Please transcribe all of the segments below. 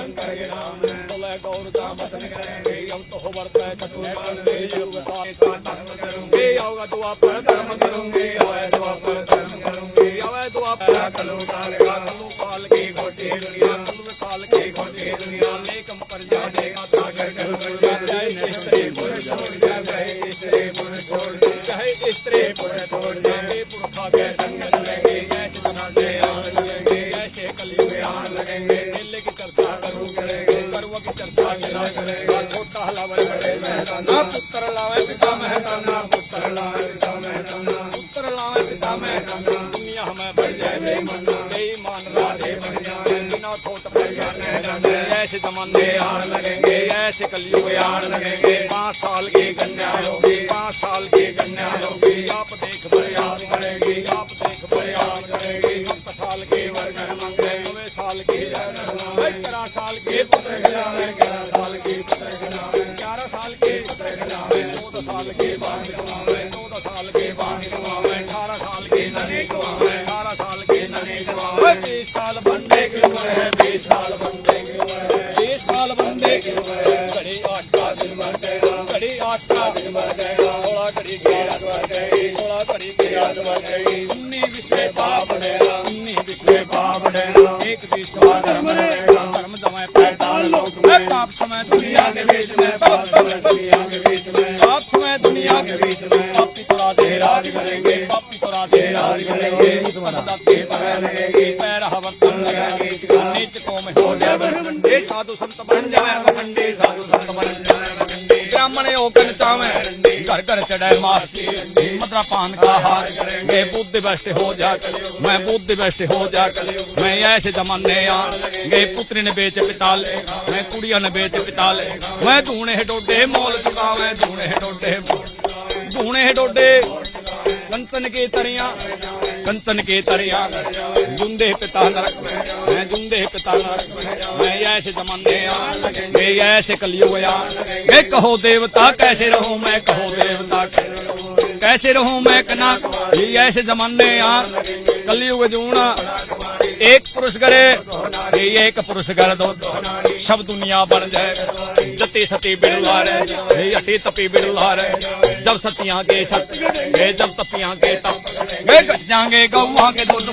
बोले गौर दामत करेंगे अब तो वर्ता चतुर्मांगे आओगा दुआ पर धर्म करूंगे आवे दुआ पर धर्म करूंगे आवे दुआ पर कलू काल की घोटी दुनिया काल की घोटी दुनिया लेकम पर जाने का सागर कर जाए स्त्री पुरुष छोड़ जाए स्त्री पुरुष छोड़ चाहे स्त्री पुरुष छोड़ जाए पुरखा के संग लगेंगे ऐसे बनाने आने लगेंगे ऐसे कलयुग आने लगेंगे मेले की चर्चा करूं करेंगे पर्व की चर्चा करेंगे छोटा हलावर करे महताना पुत्र लावे पिता महताना पुत्र लावे पिता महताना पुत्र लावे पिता महताना दुनिया हमें बढ़ जाए बेईमान राधे बढ़ जाए बिना छोट पर जाने ऐसे जमाने आने लगेंगे ऐसे कलयुग आने लगेंगे 5 साल की कन्या होगी 5 साल की कन्या होगी आप देख प्रयास करेगी आप देख प्रयास करेगी 7 साल की वर्गन मंगे 9 साल की 11 साल की पुत्र खिलावे 11 साल की पुत्र खिलावे 11 साल की पुत्र खिलावे 14 साल की बांध खिलावे 14 साल की बांध खिलावे 18 साल की ननी खिलावे 18 साल की ननी खिलावे 20 साल बंदे की उम्र है 20 साल बंदे की उम्र है 20 साल बंदे की उम्र है घड़ी 8 का दिन भर गएगा घड़ी 8 का दिन भर गएगा 16 घड़ी की रात भर गई 16 घड़ी की रात भर गई 19 विश्व पाप डेरा 19 विश्व पाप डेरा एक विश्वा धर्म रहेगा धर्म समय पैताल लोक में पाप समय दुनिया के बीच में पाप समय दुनिया के बीच में पाप समय दुनिया के बीच में पापी तो राधे राज करेंगे पापी तो राधे राज करेंगे लगेगी पैर हवतन लगेगी नीच को में हो जाए बरमंडे साधु संत बन जाए बरमंडे साधु संत बन जाए बरमंडे ब्राह्मण होकर चावे घर घर चढ़ाए मार मदरा पान का हार मैं बुद्धि भ्रष्ट हो जा मैं बुद्धि भ्रष्ट हो जा मैं ऐसे जमाने गए पुत्री ने बेच पिताल मैं कुड़िया ने बेच पिताल मैं धूणे डोडे मोल चुका मैं धूणे डोडे कंचन के तरिया जुंदे पिता नरक मैं जुंदे पिता नरक मैं ऐसे जमाने मैं ऐसे कलयुग मैं कहो देवता कैसे रहूं मैं कहो देवता कैसे रहूं मैं कना ये ऐसे जमाने कलयुग जूना एक पुरुष करे ये एक पुरुष कर दो सब दुनिया बन जाए जति सती बिरलार हटी तपी बिरलार जब सतियां के सत जब तपियां के तप घट जाएंगे गौवा के दूध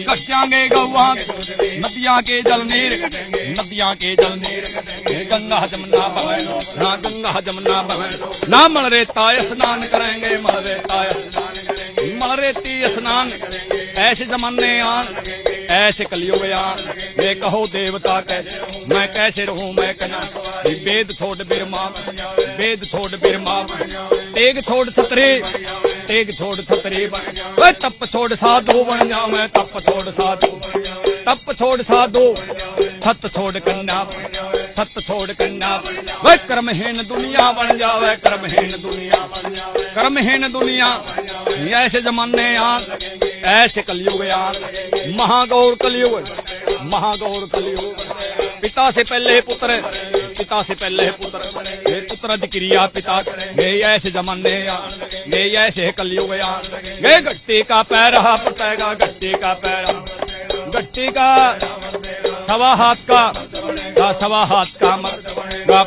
घट जाएंगे गौवा नदियां के जल नीर गंगा जमुना बहे गंगा जमुना बहे ना मल रेता स्नान करेंगे मल रेती स्नान ऐसे जमाने ऐसे कलयुग ये कहो देवता कैसे मैं कैसे रहूं मैं कना वेद छोड़ बिरमा तेग छोड़ छतरी तप छोड़ साधु बन जाऊं मैं तप छोड़ साधु सत छोड़ कन्या वह कर्महीन दुनिया बन जावे कर्महीन दुनिया ऐसे जमाने ऐसे कलयुग महागौर कलयुग पिता से पहले पुत्र पुत्र अधिक्रिया पिता गए ऐसे जमाने गए ऐसे कलयुग गए गट्टी का पैर पड़ेगा गट्टी का सवा हाथ का मत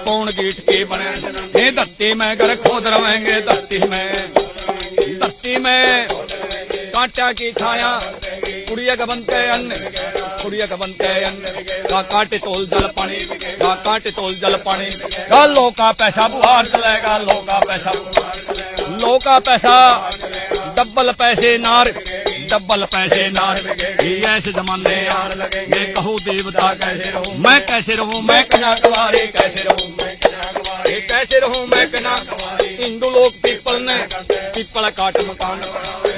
पौन गीट के बने धरती में घर खोद रवेंगे धरती में कांटा की छाया कुड़िया का बनते अन्न कांटे तोल जल पानी लो का पैसा बुहार चलेगा लो का पैसा डबल पैसे नार ऐसे जमाने ये कहो देवता कैसे रहूं मैं कन्या कुमारी कैसे रहूं मैं कन्या हिंदू लोग पीपल काट मकान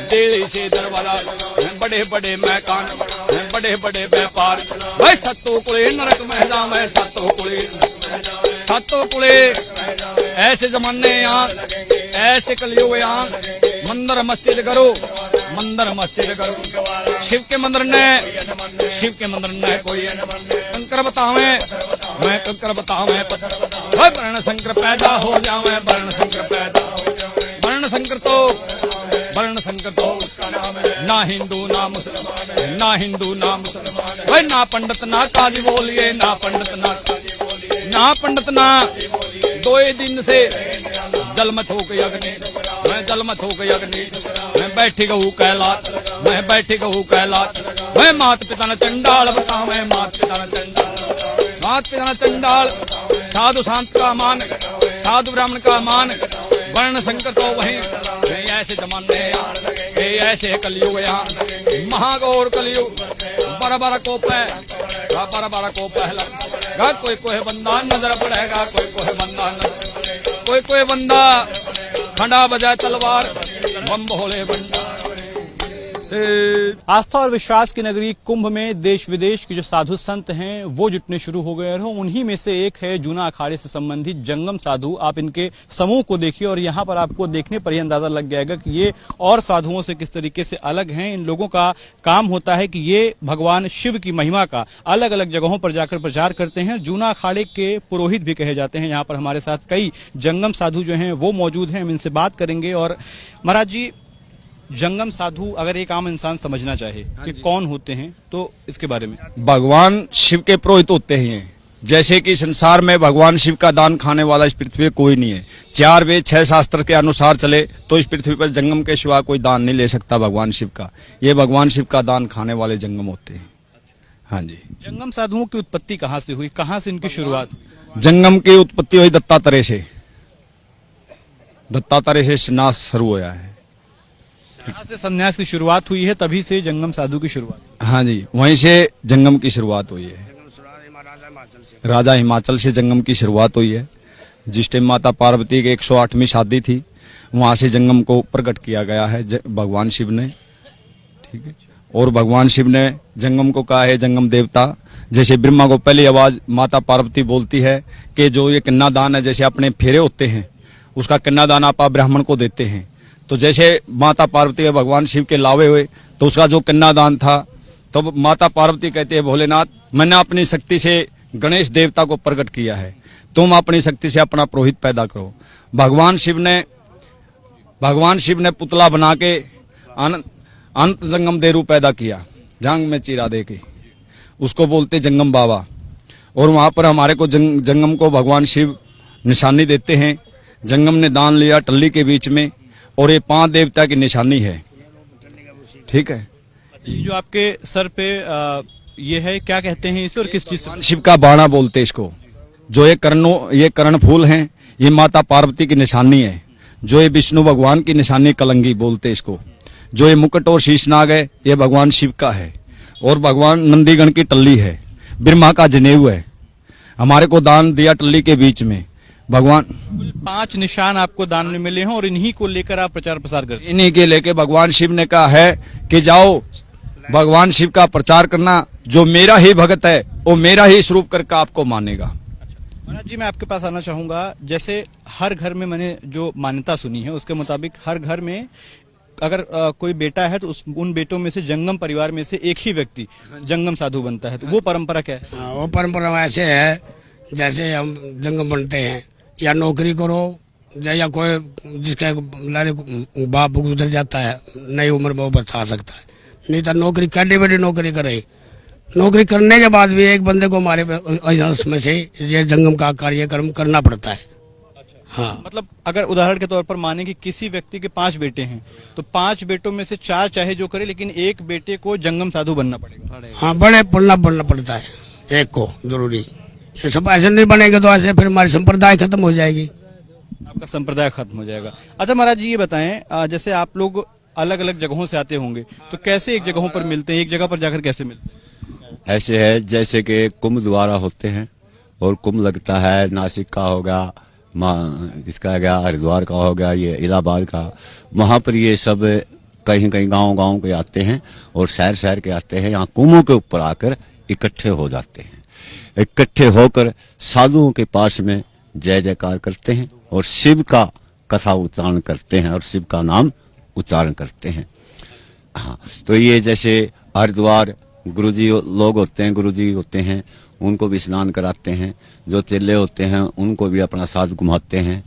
डेली से दरवाजा बड़े मकान बड़े व्यापार भाई सत्तो कुले नरक में जावे सत्तो कुले ऐसे जमाने ऐसे कलयुग मंदिर मस्जिद करो शिव के मंदिर ने कोई कंकर बतावे वर्ण संकर पैदा हो जावे वर्ण संकर तो ना हिंदू ना मुसलमान भाई ना पंडित ना काजी बोलिए, ना पंडित ना काजी बोलिए, ना पंडित ना 2 दिन से जलमत हो गई अग्नि, मैं जलमत हो गई अग्नि, मैं बैठी गहू कैलाश, मैं बैठी गहू कैलाश, मैं मात पिता न चंडाल बता, मैं मात पिता न चंडाल, मात पिता न चंडाल, साधु संत का मान, साधु ब्राह्मण का मान, वर्ण शंकर तो वहीं ऐसे जमाने ऐसे कलयुग यहाँ महागौर कलयुग बड़ा बड़ा कोप है, बड़ा बड़ा कोप है, कोई कोई बंदा नजर पड़ेगा, कोई बंदा नजर, कोई बंदा खंडा बजाए तलवार बम भोले बंदा। आस्था और विश्वास की नगरी कुंभ में देश विदेश के जो साधु संत हैं वो जुटने शुरू हो गए हैं। उन्हीं में से एक है जूना अखाड़े से संबंधित जंगम साधु। आप इनके समूह को देखिए और यहाँ पर आपको देखने पर ही अंदाजा लग जाएगा कि ये और साधुओं से किस तरीके से अलग हैं। इन लोगों का काम होता है कि ये भगवान शिव की महिमा का अलग अलग जगहों पर जाकर प्रचार करते हैं। जूना अखाड़े के पुरोहित भी कहे जाते हैं। यहाँ पर हमारे साथ कई जंगम साधु जो हैं वो मौजूद हैं, हम इनसे बात करेंगे। और महाराज जी, जंगम साधु अगर एक आम इंसान समझना चाहे कि कौन होते हैं तो इसके बारे में। भगवान शिव के पुरोहित होते हैं। जैसे कि संसार में भगवान शिव का दान खाने वाला इस पृथ्वी पे कोई नहीं है। 4 वेद 6 शास्त्र के अनुसार चले तो इस पृथ्वी पर जंगम के सिवा कोई दान नहीं ले सकता भगवान शिव का। ये भगवान शिव का दान खाने वाले जंगम होते हैं। हाँ जी। जंगम साधुओं की उत्पत्ति कहाँ से हुई, कहाँ से इनकी शुरुआत? जंगम की उत्पत्ति हुई दत्तात्रेय से। दत्तात्रेय से संन्यास शुरू हुआ है। जहाँ से संन्यास की शुरुआत हुई है तभी से जंगम साधु की शुरुआत। हाँ जी, वहीं से जंगम की शुरुआत हुई है। राजा हिमाचल से जंगम की शुरुआत हुई है। जिस टाइम माता पार्वती की 108वीं शादी थी वहां से जंगम को प्रकट किया गया है भगवान शिव ने। ठीक है। और भगवान शिव ने जंगम को कहा है जंगम देवता। जैसे ब्रह्मा को पहली आवाज माता पार्वती बोलती है कि जो ये कन्यादान है, जैसे अपने फेरे होते हैं उसका कन्यादान आप ब्राह्मण को देते हैं, तो जैसे माता पार्वती के भगवान शिव के लावे हुए तो उसका जो कन्यादान था तो माता पार्वती कहते हैं भोलेनाथ, मैंने अपनी शक्ति से गणेश देवता को प्रकट किया है, तुम अपनी शक्ति से अपना पुरोहित पैदा करो। भगवान शिव ने पुतला बना के अनंत जंगम देरू पैदा किया, जांग में चीरा दे के, उसको बोलते जंगम बाबा। और वहां पर हमारे को जंगम को भगवान शिव निशानी देते हैं। जंगम ने दान लिया टल्ली के बीच में और ये 5 देवता की निशानी है। ठीक है। ये जो आपके सर पे ये है, क्या कहते हैं इसे और किस चीज से? शिव का बाणा बोलते इसको। जो ये कर्ण फूल हैं ये माता पार्वती की निशानी है। जो ये विष्णु भगवान की निशानी कलंगी बोलते इसको। जो ये मुकुट और शीशनाग है ये भगवान शिव का है। और भगवान नंदीगण की टल्ली है। ब्रह्मा का जनेऊ है। हमारे को दान दिया टल्ली के बीच में भगवान। 5 निशान आपको दान में मिले हैं और इन्हीं को लेकर आप प्रचार प्रसार करते हैं। इन्हीं के लेके भगवान शिव ने कहा है कि जाओ भगवान शिव का प्रचार करना। जो मेरा ही भगत है वो मेरा ही स्वरूप करके आपको मानेगा। महाराज जी, मैं आपके पास आना चाहूंगा। जैसे हर घर में मैंने जो मान्यता सुनी है उसके मुताबिक हर घर में अगर कोई बेटा है तो उन बेटों में से जंगम परिवार में से एक ही व्यक्ति जंगम साधु बनता है। तो वो परंपरा क्या है? वो परंपरा ऐसे है जैसे हम जंगम बनते हैं या नौकरी करो या कोई जिसका बाप गुजर जाता है नई उम्र में वो बचा सकता है, नहीं तो नौकरी करनी बड़ी नौकरी करे। नौकरी करने के बाद भी एक बंदे को हमारे उसमें से ये जंगम का कार्यक्रम करना पड़ता है। हाँ, मतलब अगर उदाहरण के तौर पर माने कि किसी व्यक्ति के 5 बेटे हैं तो 5 बेटों में से 4 चाहे जो करे लेकिन एक बेटे को जंगम साधु बनना पड़ेगा। हाँ, बनना पड़ता है एक को जरूरी। ये सब ऐसे नहीं बनेगा तो ऐसे फिर हमारी संप्रदाय खत्म हो जाएगी। आपका संप्रदाय खत्म हो जाएगा। अच्छा महाराज जी, ये बताएं, जैसे आप लोग अलग अलग जगहों से आते होंगे तो कैसे एक जगहों पर मिलते हैं, एक जगह पर जाकर कैसे मिलते हैं? ऐसे है जैसे कि कुंभ द्वारा होते हैं और कुंभ लगता है नासिक का होगा, इसका गया हरिद्वार का हो गया, ये इलाहाबाद का। वहां पर ये सब कहीं कहीं गांव के आते हैं और शहर के आते हैं। यहाँ कुंभों के ऊपर आकर इकट्ठे हो जाते हैं। इकट्ठे होकर साधुओं के पास में जय जयकार करते हैं और शिव का कथा उच्चारण करते हैं और शिव का नाम उच्चारण करते हैं। हाँ, तो ये जैसे हरिद्वार गुरुजी लोग होते हैं, गुरुजी होते हैं, उनको भी स्नान कराते हैं। जो चेले होते हैं उनको भी अपना साथ घुमाते हैं।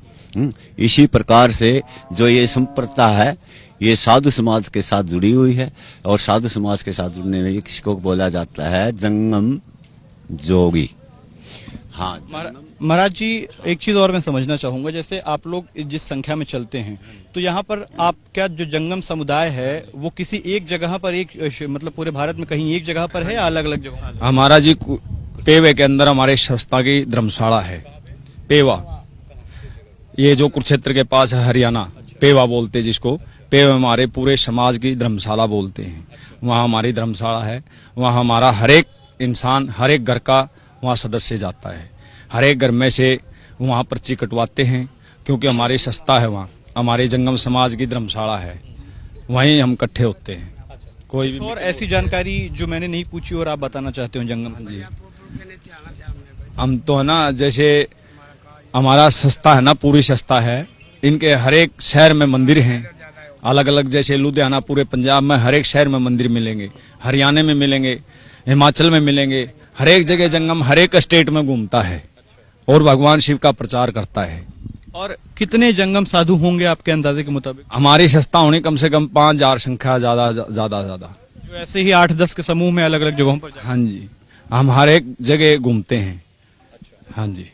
इसी प्रकार से जो ये संप्रदाय है ये साधु समाज के साथ जुड़ी हुई है, और साधु समाज के साथ जुड़ने में किसको बोला जाता है, जंगम जोगी। हाँ महाराज जी, एक चीज और मैं समझना चाहूंगा, जैसे आप लोग जिस संख्या में चलते हैं तो यहाँ पर आप क्या जो जंगम समुदाय है वो किसी एक जगह पर, एक मतलब पूरे भारत में कहीं एक जगह पर है या अलग अलग जगह? हमारा जी पेवे के अंदर हमारे संस्था की धर्मशाला है, पेवा। ये जो कुरुक्षेत्र के पास है हरियाणा, पेवा बोलते हैं जिसको। पेवा हमारे पूरे समाज की धर्मशाला बोलते हैं। वहाँ हमारी धर्मशाला है। वहाँ हमारा हर एक इंसान, हर एक घर का वहाँ सदस्य जाता है। हर एक घर में से वहाँ पर्ची कटवाते हैं, क्योंकि हमारी संस्था है वहाँ, हमारे जंगम समाज की धर्मशाला है, वहीं हम इकट्ठे होते हैं। कोई भी और ऐसी जानकारी जो मैंने नहीं पूछी और आप बताना चाहते हो जंगम जी? हम तो है ना, जैसे हमारा संस्था है ना, पूरी संस्था है, इनके हर एक शहर में मंदिर हैं अलग अलग। जैसे लुधियाना, पूरे पंजाब में हर एक शहर में मंदिर मिलेंगे, हरियाणा में मिलेंगे, हिमाचल में मिलेंगे। हर एक जगह जंगम हर एक स्टेट में घूमता है और भगवान शिव का प्रचार करता है। और कितने जंगम साधु होंगे आपके अंदाजे के मुताबिक? हमारी संस्था होनी कम से कम 5000 संख्या, ज्यादा ज्यादा ज्यादा। जो ऐसे ही 8-10 के समूह में अलग अलग जगहों पर हाँ जी, हम हर एक जगह घूमते हैं। हाँ जी,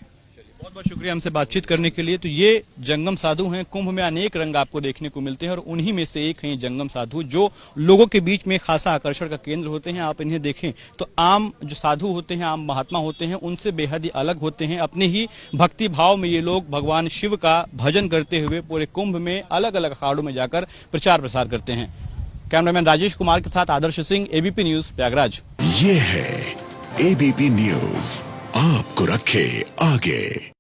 बहुत बहुत शुक्रिया हमसे बातचीत करने के लिए। तो ये जंगम साधु हैं। कुंभ में अनेक रंग आपको देखने को मिलते हैं और उन्हीं में से एक हैं जंगम साधु, जो लोगों के बीच में खासा आकर्षण का केंद्र होते हैं। आप इन्हें देखें तो आम जो साधु होते हैं, आम महात्मा होते हैं, उनसे बेहद ही अलग होते हैं। अपने ही भक्ति भाव में ये लोग भगवान शिव का भजन करते हुए पूरे कुंभ में अलग अलग अखाड़ों में जाकर प्रचार प्रसार करते हैं। कैमरामैन राजेश कुमार के साथ आदर्श सिंह, एबीपी न्यूज, प्रयागराज। ये है एबीपी न्यूज, आपको रखे आगे।